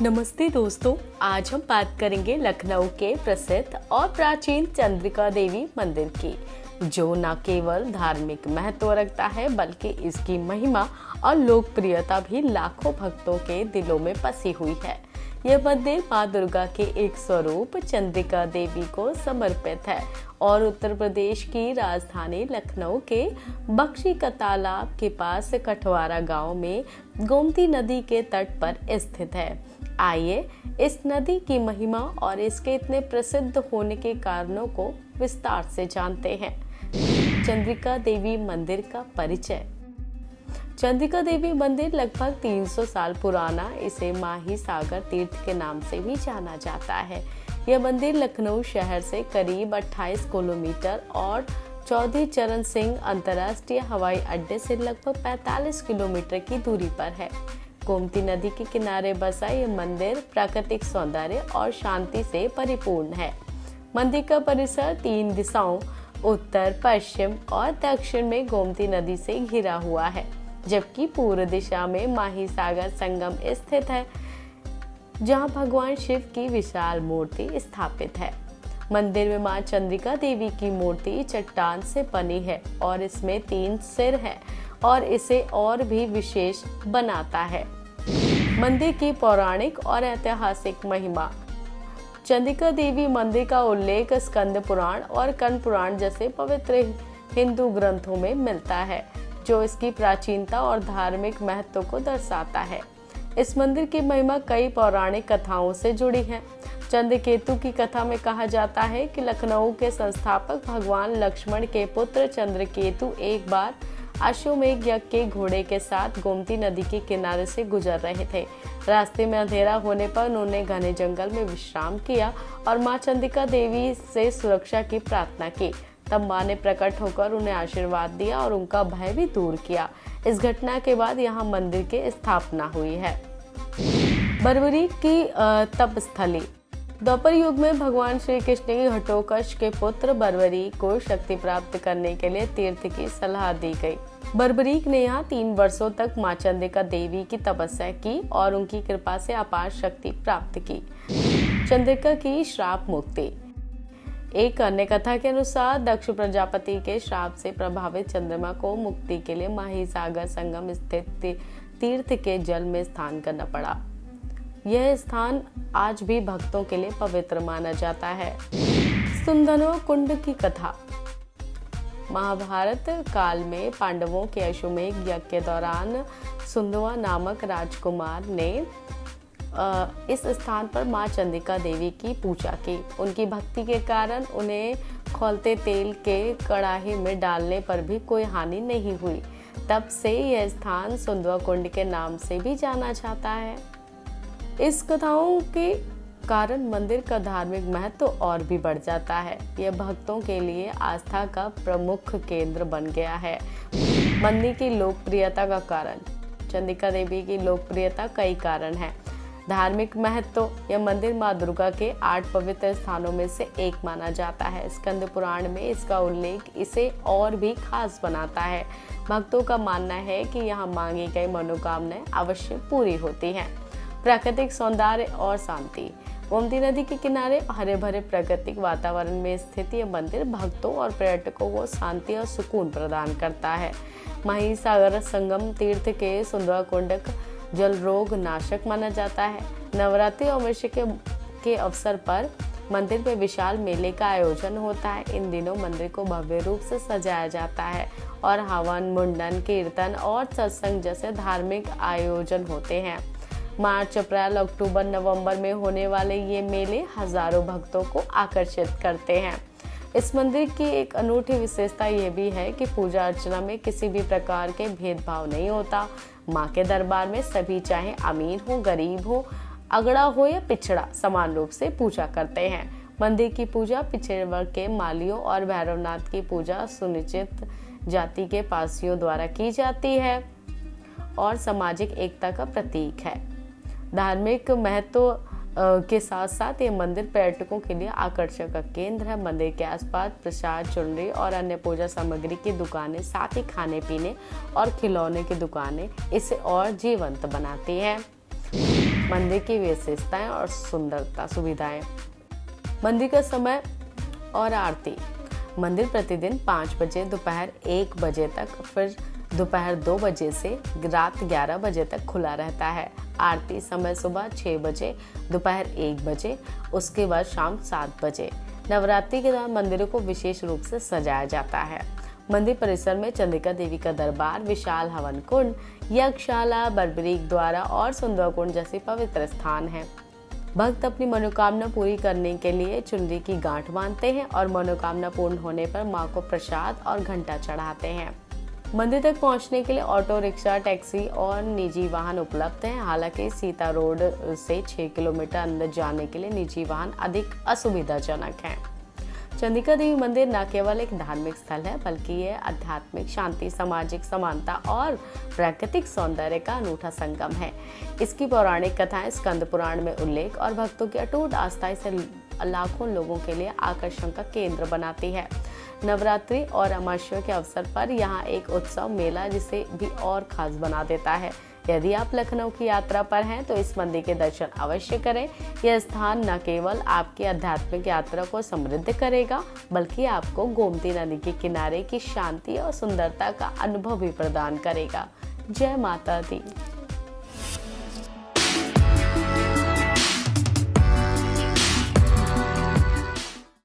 नमस्ते दोस्तों, आज हम बात करेंगे लखनऊ के प्रसिद्ध और प्राचीन चंद्रिका देवी मंदिर की, जो न केवल धार्मिक महत्व रखता है बल्कि इसकी महिमा और लोकप्रियता भी लाखों भक्तों के दिलों में बसी हुई है। यह मंदिर मां दुर्गा के एक स्वरूप चंद्रिका देवी को समर्पित है और उत्तर प्रदेश की राजधानी लखनऊ के बख्शी का तालाब के पास कठवारा गांव में गोमती नदी के तट पर स्थित है। आइए इस नदी की महिमा और इसके इतने प्रसिद्ध होने के कारणों को विस्तार से जानते हैं। चंद्रिका देवी मंदिर का परिचय। चंद्रिका देवी मंदिर लगभग 300 साल पुराना, इसे माही सागर तीर्थ के नाम से भी जाना जाता है। यह मंदिर लखनऊ शहर से करीब 28 किलोमीटर और चौधरी चरण सिंह अंतर्राष्ट्रीय हवाई अड्डे से लगभग 45 किलोमीटर की दूरी पर है। गोमती नदी के किनारे बसा यह मंदिर प्राकृतिक सौंदर्य और शांति से परिपूर्ण है। मंदिर का परिसर 3 दिशाओं उत्तर, पश्चिम और दक्षिण में गोमती नदी से घिरा हुआ है, जबकि पूर्व दिशा में माही सागर संगम स्थित है, जहां भगवान शिव की विशाल मूर्ति स्थापित है। मंदिर में मां चंद्रिका देवी की मूर्ति चट्टान से बनी है और इसमें 3 सिर है और इसे और भी विशेष बनाता है। मंदिर की पौराणिक और ऐतिहासिक महिमा। चंद्रिका देवी मंदिर का उल्लेख स्कंद पुराण और कन्व पुराण जैसे पवित्र हिंदू ग्रंथों में मिलता है, जो इसकी प्राचीनता और धार्मिक महत्व को दर्शाता है। इस मंदिर की महिमा कई पौराणिक कथाओं से जुड़ी है। चंद्रकेतु की कथा में कहा जाता है कि लखनऊ के संस्थापक भगवान लक्ष्मण के पुत्र चंद्रकेतु एक बार अश्वमेध यज्ञ के घोड़े के साथ गोमती नदी के किनारे से गुजर रहे थे। रास्ते में अंधेरा होने पर उन्होंने घने जंगल में विश्राम किया और मां चंद्रिका देवी से सुरक्षा की प्रार्थना की। तब मां ने प्रकट होकर उन्हें आशीर्वाद दिया और उनका भय भी दूर किया। इस घटना के बाद यहाँ मंदिर की स्थापना हुई है। बर्बरी की तपस्थली। द्वापर युग में भगवान श्री कृष्ण की घटोत्कच के पुत्र बर्बरीक को शक्ति प्राप्त करने के लिए तीर्थ की सलाह दी गई। बर्बरीक ने यहाँ 3 वर्षों तक मां चंद्रिका देवी की तपस्या की और उनकी कृपा से अपार शक्ति प्राप्त की। चंद्रिका की श्राप मुक्ति। एक अन्य कथा के अनुसार दक्ष प्रजापति के श्राप से प्रभावित चंद्रमा को मुक्ति के लिए माही सागर संगम स्थित तीर्थ के जल में स्नान करना पड़ा। यह स्थान आज भी भक्तों के लिए पवित्र माना जाता है। सुंदनो कुंड की कथा। महाभारत काल में पांडवों के अश्वमेध यज्ञ के दौरान सुंदवा नामक राजकुमार ने इस स्थान पर मां चंद्रिका देवी की पूजा की। उनकी भक्ति के कारण उन्हें खौलते तेल के कड़ाही में डालने पर भी कोई हानि नहीं हुई। तब से यह स्थान सुंदवा कुंड के नाम से भी जाना जाता है। इस कथाओं के कारण मंदिर का धार्मिक महत्व और भी बढ़ जाता है। यह भक्तों के लिए आस्था का प्रमुख केंद्र बन गया है। मंदिर की लोकप्रियता का कारण। चंद्रिका देवी की लोकप्रियता कई कारण है। धार्मिक महत्व। यह मंदिर मां दुर्गा के 8 पवित्र स्थानों में से एक माना जाता है। स्कंद पुराण में इसका उल्लेख इसे और भी खास बनाता है। भक्तों का मानना है कि यहाँ मांगी गई मनोकामनाएं अवश्य पूरी होती हैं। प्राकृतिक सौंदर्य और शांति। गोमती नदी के किनारे हरे भरे प्राकृतिक वातावरण में स्थित यह मंदिर भक्तों और पर्यटकों को शांति और सुकून प्रदान करता है। माही सागर संगम तीर्थ के सुंदरा कुंड जल रोग नाशक माना जाता है। नवरात्रि और वर्ष के अवसर पर मंदिर में विशाल मेले का आयोजन होता है। इन दिनों मंदिर को भव्य रूप से सजाया जाता है और हवन, मुंडन, कीर्तन और सत्संग जैसे धार्मिक आयोजन होते हैं। मार्च, अप्रैल, अक्टूबर, नवंबर में होने वाले ये मेले हजारों भक्तों को आकर्षित करते हैं। इस मंदिर की एक अनूठी विशेषता यह भी है कि पूजा अर्चना में किसी भी प्रकार के भेदभाव नहीं होता। मां के दरबार में सभी, चाहे अमीर हो, गरीब हो, अगड़ा हो या पिछड़ा, समान रूप से पूजा करते हैं। मंदिर की पूजा पिछड़े वर्ग के मालियों और भैरवनाथ की पूजा सुनिश्चित जाति के पासियों द्वारा की जाती है और सामाजिक एकता का प्रतीक है। धार्मिक महत्व के साथ साथ ये मंदिर पर्यटकों के लिए आकर्षण का केंद्र है। मंदिर के आसपास प्रसाद, चुनरी और अन्य पूजा सामग्री की दुकानें, साथ ही खाने पीने और खिलौने की दुकानें इसे और जीवंत बनाती हैं। मंदिर की विशेषताएं और सुंदरता सुविधाएं। मंदिर का समय और आरती। मंदिर प्रतिदिन 5 बजे, दोपहर 1 बजे तक, फिर दोपहर 2 बजे से रात 11 बजे तक खुला रहता है। आरती समय सुबह 6 बजे, दोपहर 1 बजे, उसके बाद शाम 7 बजे। नवरात्रि के दौरान मंदिरों को विशेष रूप से सजाया जाता है। मंदिर परिसर में चंद्रिका देवी का दरबार, विशाल हवन कुंड, यज्ञशाला, बर्बरीक द्वारा और सुंदर कुंड जैसे पवित्र स्थान हैं। भक्त अपनी मनोकामना पूरी करने के लिए चुनरी की गांठ बांधते हैं और मनोकामना पूर्ण होने पर मां को प्रसाद और घंटा चढ़ाते हैं। मंदिर तक पहुंचने के लिए ऑटो रिक्शा, टैक्सी और निजी वाहन उपलब्ध हैं। हालांकि सीता रोड से 6 किलोमीटर अंदर जाने के लिए निजी वाहन अधिक असुविधाजनक हैं। चंद्रिका देवी मंदिर न केवल एक धार्मिक स्थल है, बल्कि यह आध्यात्मिक शांति, सामाजिक समानता और प्राकृतिक सौंदर्य का अनूठा संगम है। इसकी पौराणिक कथाएं, स्कंद पुराण में उल्लेख और भक्तों की अटूट आस्था इसे लाखों लोगों के लिए आकर्षण का केंद्र बनाती है। नवरात्रि और अमावस्या के अवसर पर यहाँ एक उत्सव मेला जिसे भी और खास बना देता है। यदि आप लखनऊ की यात्रा पर हैं तो इस मंदिर के दर्शन अवश्य करें। यह स्थान न केवल आपकी आध्यात्मिक यात्रा को समृद्ध करेगा, बल्कि आपको गोमती नदी के किनारे की शांति और सुंदरता का अनुभव भी प्रदान करेगा। जय माता दी।